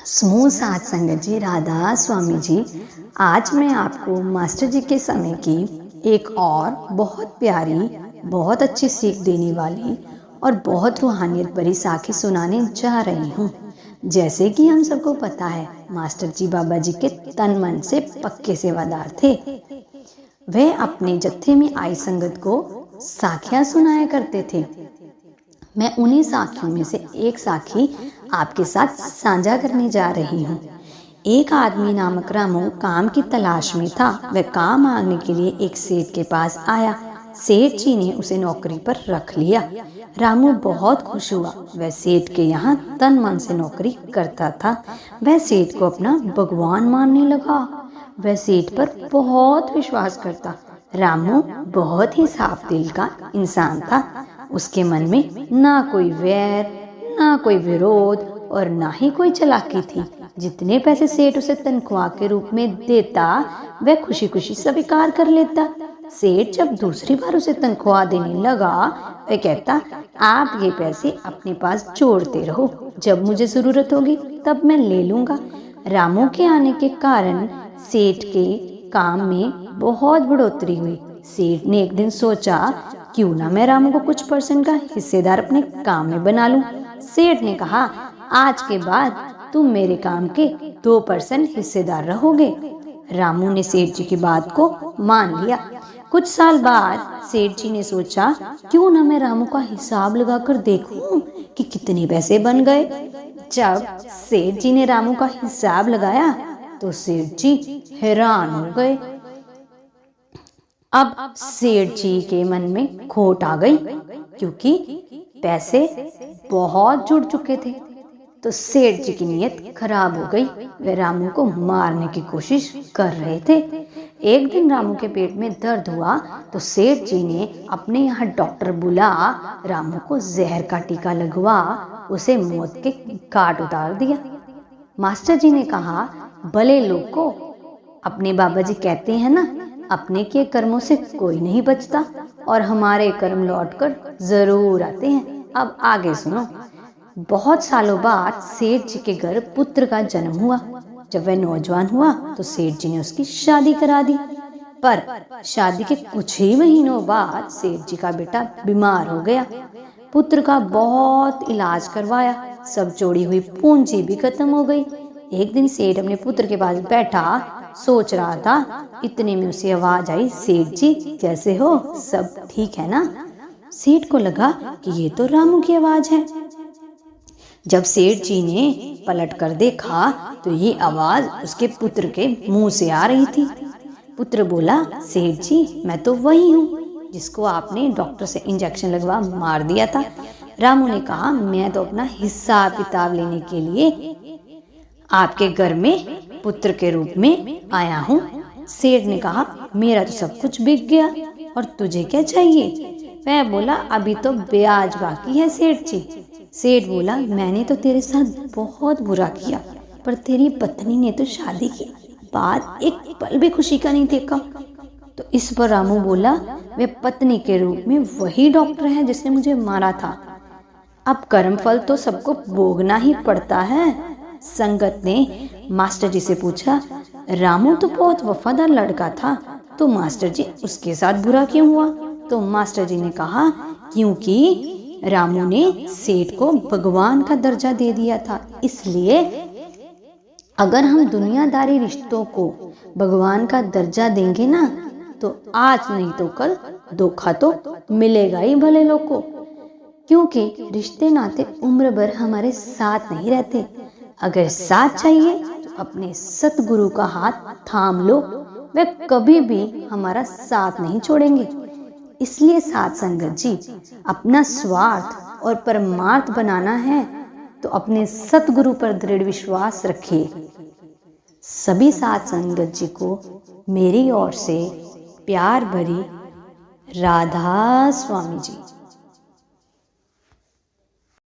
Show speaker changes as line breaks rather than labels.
समूह साथ संगत जी, राधा स्वामी जी। आज मैं आपको मास्टर जी के समय की एक और बहुत प्यारी, बहुत अच्छी सीख देने वाली और बहुत रूहानियत भरी साखी सुनाने जा रही हूँ। जैसे कि हम सबको पता है, मास्टर जी बाबा जी के तन मन से पक्के सेवादार थे। वह अपने जत्थे में आई संगत को साखियाँ सुनाया करते थे। मैं उन्हीं साखियों में से एक साखी आपके साथ साझा करने जा रही हूँ। एक आदमी नामक रामू काम की तलाश में था। वह काम मांगने के लिए एक सेठ के पास आया। सेठ जी ने उसे नौकरी पर रख लिया। रामू बहुत खुश हुआ। वह सेठ के यहाँ तन मन से नौकरी करता था। वह सेठ को अपना भगवान मानने लगा। वह सेठ पर बहुत विश्वास करता। रामू बहुत ही साफ दिल का इंसान था। उसके मन में ना कोई वैर, ना कोई विरोध और ना ही कोई चालाकी थी। जितने पैसे सेठ उसे तनख्वाह के रूप में देता, वह खुशी खुशी स्वीकार कर लेता। सेठ जब दूसरी बार उसे तनख्वाह देने लगा, वह कहता, आप ये पैसे अपने पास जोड़ते रहो, जब मुझे जरूरत होगी तब मैं ले लूंगा। रामू के आने के कारण सेठ के काम में बहुत बढ़ोतरी हुई। सेठ ने एक दिन सोचा, क्यों ना मैं रामू को कुछ परसेंट का हिस्सेदार अपने काम में बना लूं। सेठ ने कहा, आज के बाद तुम मेरे काम के 2% हिस्सेदार रहोगे। रामू ने सेठ जी की बात को मान लिया। कुछ साल बाद सेठ जी ने सोचा, क्यों ना मैं रामू का हिसाब लगाकर देखूं कि कितने पैसे बन गए। जब सेठ जी ने रामू का हिसाब लगाया तो सेठ जी हैरान हो गए। अब सेठ जी के मन में खोट आ गई, क्योंकि पैसे बहुत जुड़ चुके थे। तो सेठ जी की नीयत खराब हो गई। वे रामू को मारने की कोशिश कर रहे थे। एक दिन रामू के पेट में दर्द हुआ तो सेठ जी ने अपने यहाँ डॉक्टर बुला रामू को जहर का टीका लगवा उसे मौत के घाट उतार दिया। मास्टर जी ने कहा, भले लोग को अपने बाबा जी कहते हैं ना, अपने के कर्मों से कोई नहीं बचता और हमारे कर्म लौटकर जरूर आते हैं। अब आगे सुनो। बहुत सालों बाद सेठ जी के घर पुत्र का जन्म हुआ। जब वह नौजवान हुआ तो सेठ जी ने उसकी शादी करा दी। पर शादी के कुछ ही महीनों बाद सेठ जी का बेटा बीमार हो गया। पुत्र का बहुत इलाज करवाया, सब जोड़ी हुई पूंजी भी खत्म हो गई। एक दिन सेठ अपने पुत्र के पास बैठा सोच रहा था। इतने में उसे आवाज आई, सेठ जी कैसे हो, सब ठीक है ना? सेठ को लगा कि ये तो रामू की आवाज है। जब सेठ जी ने पलट कर देखा तो ये आवाज उसके पुत्र के मुंह से आ रही थी। पुत्र बोला, सेठ जी मैं तो वही हूँ जिसको आपने डॉक्टर से इंजेक्शन लगवा मार दिया था। रामू ने कहा, मैं तो अपना हिसाब किताब लेने के लिए आपके घर में पुत्र के रूप में आया हूँ। सेठ ने कहा, मेरा तो सब कुछ बिक गया और तुझे क्या चाहिए? वह बोला, अभी तो ब्याज बाकी है सेठ जी। सेठ बोला, मैंने तो तेरे साथ बहुत बुरा किया, पर तेरी पत्नी ने तो शादी की बाद एक पल भी खुशी का नहीं देखा। तो इस पर रामू बोला, वे पत्नी के रूप में वही डॉक्टर है जिसने मुझे मारा था। अब कर्म फल तो सबको भोगना ही पड़ता है। संगत ने मास्टर जी से पूछा, रामू तो बहुत वफादार लड़का था, तो मास्टर जी उसके साथ बुरा क्यों हुआ? तो मास्टर जी ने कहा, क्योंकि रामू ने सेठ को भगवान का दर्जा दे दिया था। इसलिए अगर हम दुनियादारी रिश्तों को भगवान का दर्जा देंगे ना, तो आज नहीं तो कल धोखा तो मिलेगा ही भले लोग को। क्योंकि रिश्ते नाते उम्र भर हमारे साथ नहीं रहते। अगर साथ चाहिए तो अपने सतगुरु का हाथ थाम लो, वे कभी भी हमारा साथ नहीं छोड़ेंगे। इसलिए साथ संगत जी, अपना स्वार्थ और परमार्थ बनाना है तो अपने सतगुरु पर दृढ़ विश्वास रखिए। सभी साथ संगत जी को मेरी ओर से प्यार भरी राधा स्वामी जी।